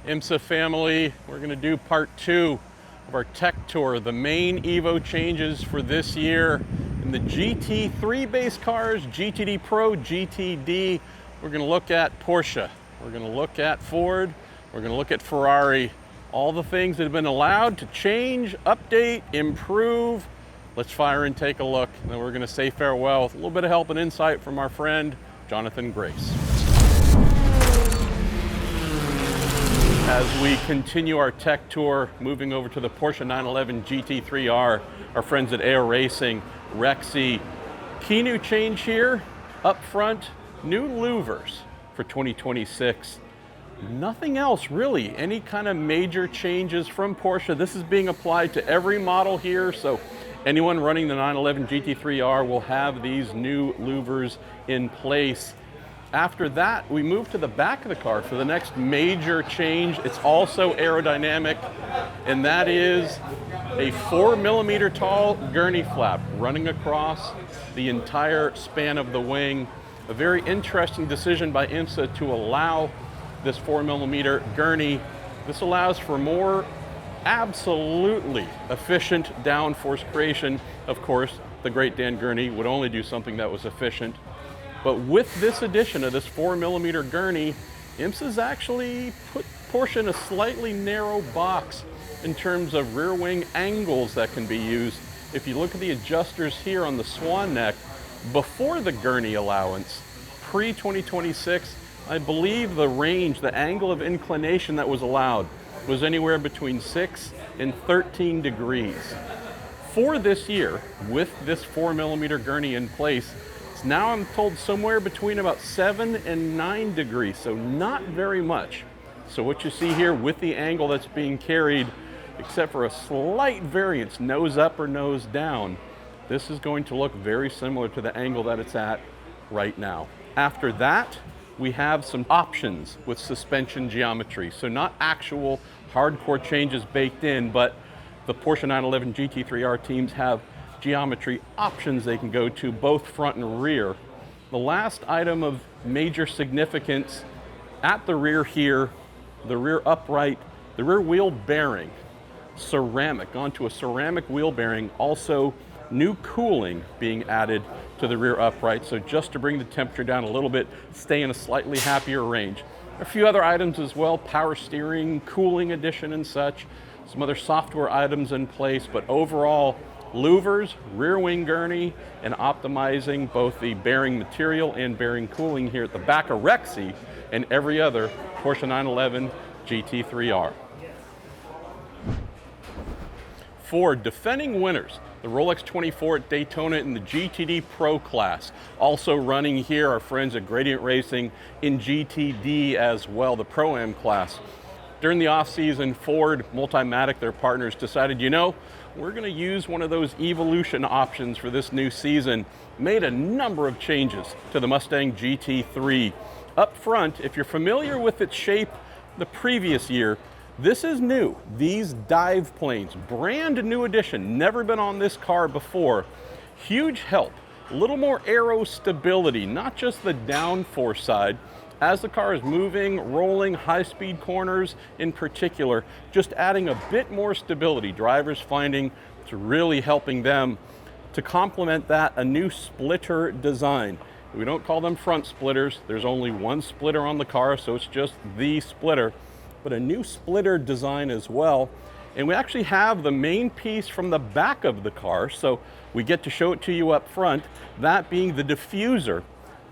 IMSA family, we're going to do part 2 of our tech tour, the main EVO changes for this year in the GT3 base cars, GTD PRO, GTD. We're going to look at Porsche, we're going to look at Ford, we're going to look at Ferrari, all the things that have been allowed to change, update, improve. Let's fire and take a look, and then we're going to say farewell with a little bit of help and insight from our friend Jonathan Grace. As we continue our tech tour, moving over to the Porsche 911 GT3R, our friends at autoracing, Rexy. Key new change here, up front, new louvers for 2026. Nothing else really, any kind of major changes from Porsche. This is being applied to every model here, so anyone running the 911 GT3R will have these new louvers in place. After that, we move to the back of the car for the next major change. It's also aerodynamic, and that is a 4mm tall gurney flap running across the entire span of the wing. A very interesting decision by IMSA to allow this 4mm gurney. This allows for more absolutely efficient downforce creation. Of course, the great Dan Gurney would only do something that was efficient. But with this addition of this 4mm gurney, IMSA's actually put Porsche in a slightly narrow box in terms of rear wing angles that can be used. If you look at the adjusters here on the swan neck, before the gurney allowance, pre-2026, I believe the range, the angle of inclination that was allowed was anywhere between 6 and 13 degrees. For this year, with this 4mm gurney in place, now I'm told somewhere between about 7 and 9 degrees, so not very much. So what you see here with the angle that's being carried, except for a slight variance, nose up or nose down, this is going to look very similar to the angle that it's at right now. After that, we have some options with suspension geometry. So not actual hardcore changes baked in, but the Porsche 911 GT3R teams have geometry options they can go to, both front and rear. The last item of major significance at the rear here, the rear upright, the rear wheel bearing, ceramic, onto a ceramic wheel bearing. Also new cooling being added to the rear upright, so just to bring the temperature down a little bit, stay in a slightly happier range. A few other items as well, power steering, cooling addition and such, some other software items in place, but overall, louvers, rear wing gurney, and optimizing both the bearing material and bearing cooling here at the back of Rexy and every other Porsche 911 GT3R. Ford, defending winners, the Rolex 24 at Daytona in the GTD Pro class. Also running here, our friends at Gradient Racing in GTD as well, the Pro-Am class. During the off-season, Ford, Multimatic, their partners, decided, you know, we're going to use one of those evolution options for this new season. Made a number of changes to the Mustang GT3. Up front, if you're familiar with its shape the previous year, this is new. These dive planes, brand new addition, never been on this car before. Huge help, a little more aero stability, not just the downforce side. As the car is moving, rolling, high-speed corners in particular, just adding a bit more stability. Drivers finding it's really helping them. To complement that, a new splitter design. We don't call them front splitters. There's only one splitter on the car, so it's just the splitter. But a new splitter design as well. And we actually have the main piece from the back of the car, so we get to show it to you up front, that being the diffuser.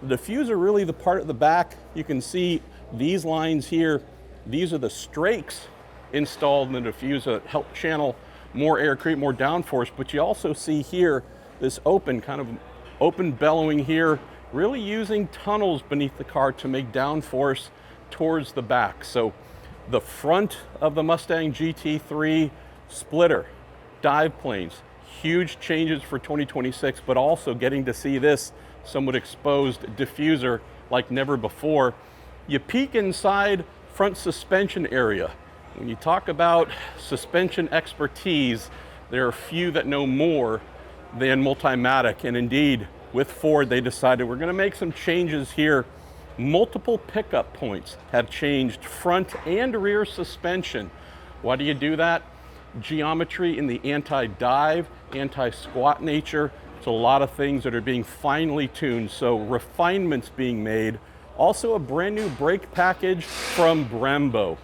The diffuser, really the part at the back, you can see these lines here. These are the strakes installed in the diffuser that help channel more air, create more downforce. But you also see here this open bellowing here, really using tunnels beneath the car to make downforce towards the back. So the front of the Mustang GT3 splitter, dive planes, huge changes for 2026, but also getting to see this somewhat exposed diffuser like never before. You peek inside front suspension area. When you talk about suspension expertise, there are few that know more than Multimatic, and indeed with Ford they decided we're going to make some changes here Multiple pickup points have changed front and rear suspension. Why do you do that? Geometry in the anti-dive, anti-squat nature. It's a lot of things that are being finely tuned, so refinements being made. Also a brand new brake package from Brembo.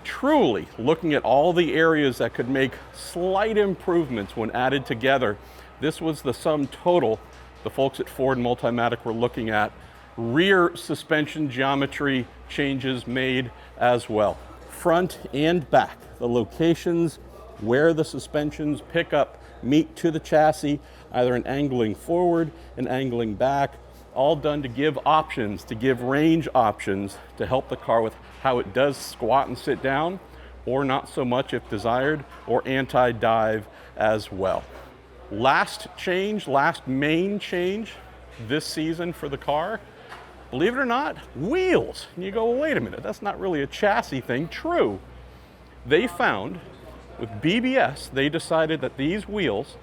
Truly looking at all the areas that could make slight improvements when added together. This was the sum total the folks at Ford Multimatic were looking at. Rear suspension geometry changes made as well. Front and back, the locations where the suspensions pick up meet to the chassis, either an angling forward and angling back, all done to give options, to give range options to help the car with how it does squat and sit down, or not so much if desired, or anti-dive as well. Last change, last main change this season for the car, believe it or not, wheels. And you go, well, wait a minute, that's not really a chassis thing. True. They found with BBS, they decided that these wheels,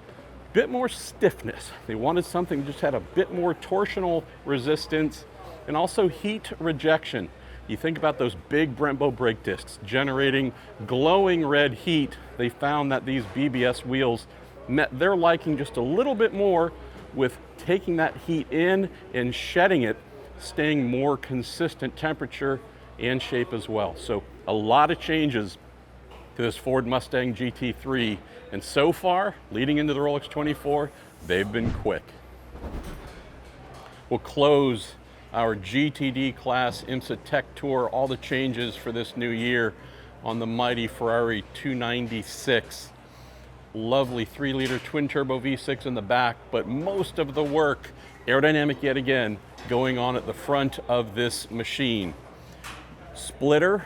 bit more stiffness. They wanted something that just had a bit more torsional resistance and also heat rejection. You think about those big Brembo brake discs generating glowing red heat. They found that these BBS wheels met their liking just a little bit more with taking that heat in and shedding it, staying more consistent temperature and shape as well. So a lot of changes to this Ford Mustang GT3, and so far, leading into the Rolex 24, they've been quick. We'll close our GTD class IMSA Tech Tour, all the changes for this new year on the mighty Ferrari 296. Lovely 3-liter twin-turbo V6 in the back, but most of the work, aerodynamic yet again, going on at the front of this machine. Splitter,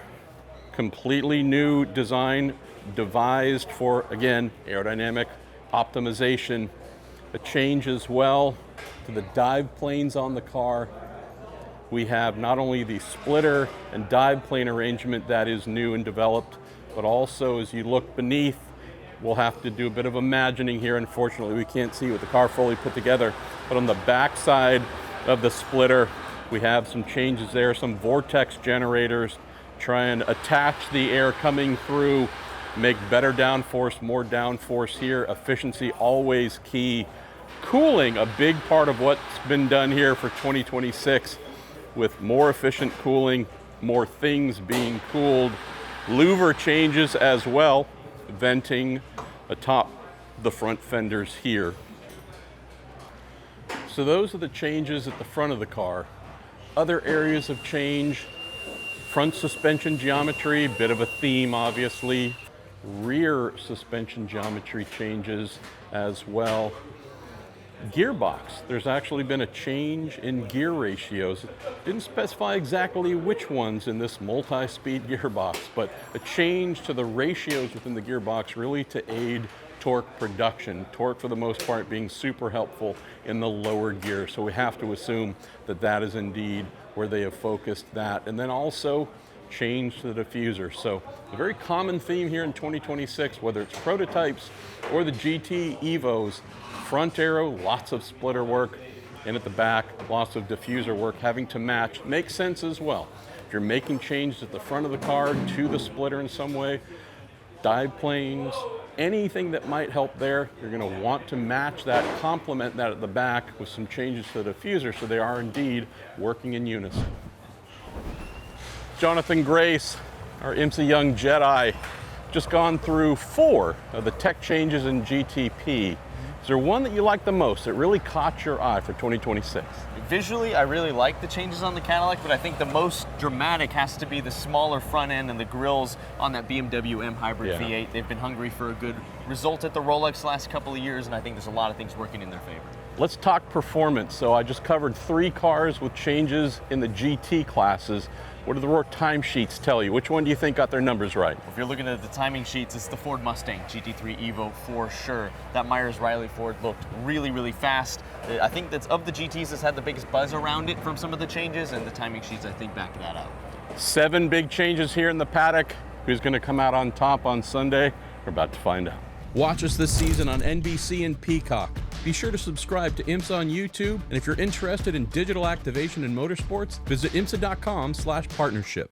completely new design, devised for, again, aerodynamic optimization. A change as well to the dive planes on the car. We have not only the splitter and dive plane arrangement that is new and developed, but also as you look beneath, we'll have to do a bit of imagining here. Unfortunately, we can't see with the car fully put together, but on the back side of the splitter, we have some changes there, some vortex generators, try and attach the air coming through, make better downforce, more downforce here. Efficiency always key. Cooling, a big part of what's been done here for 2026 with more efficient cooling, more things being cooled. Louver changes as well, venting atop the front fenders here. So those are the changes at the front of the car. Other areas of change, front suspension geometry, bit of a theme obviously. Rear suspension geometry changes as well. Gearbox, there's actually been a change in gear ratios. It didn't specify exactly which ones in this multi-speed gearbox, but a change to the ratios within the gearbox really to aid torque production. Torque for the most part being super helpful in the lower gear. So we have to assume that that is indeed where they have focused that. And then also change to the diffuser. So a very common theme here in 2026, whether it's prototypes or the GT EVOs, front aero, lots of splitter work, and at the back, lots of diffuser work having to match. Makes sense as well. If you're making changes at the front of the car to the splitter in some way, dive planes, anything that might help there, you're going to want to match that, complement that at the back with some changes to the diffuser so they are indeed working in unison. Jonathan Grace, our IMSA Young Jedi, just gone through 4 of the tech changes in GTP. Is there one that you like the most that really caught your eye for 2026? Visually, I really like the changes on the Cadillac, but I think the most dramatic has to be the smaller front end and the grills on that BMW M Hybrid V8. They've been hungry for a good result at the Rolex the last couple of years, and I think there's a lot of things working in their favor. Let's talk performance. So I just covered 3 cars with changes in the GT classes. What do the time sheets tell you? Which one do you think got their numbers right? If you're looking at the timing sheets, it's the Ford Mustang GT3 EVO for sure. That Myers-Riley Ford looked really, really fast. I think that's of the GTs that's had the biggest buzz around it from some of the changes, and the timing sheets, I think, back that up. 7 big changes here in the paddock. Who's going to come out on top on Sunday? We're about to find out. Watch us this season on NBC and Peacock. Be sure to subscribe to IMSA on YouTube, and if you're interested in digital activation in motorsports, visit imsa.com/partnership.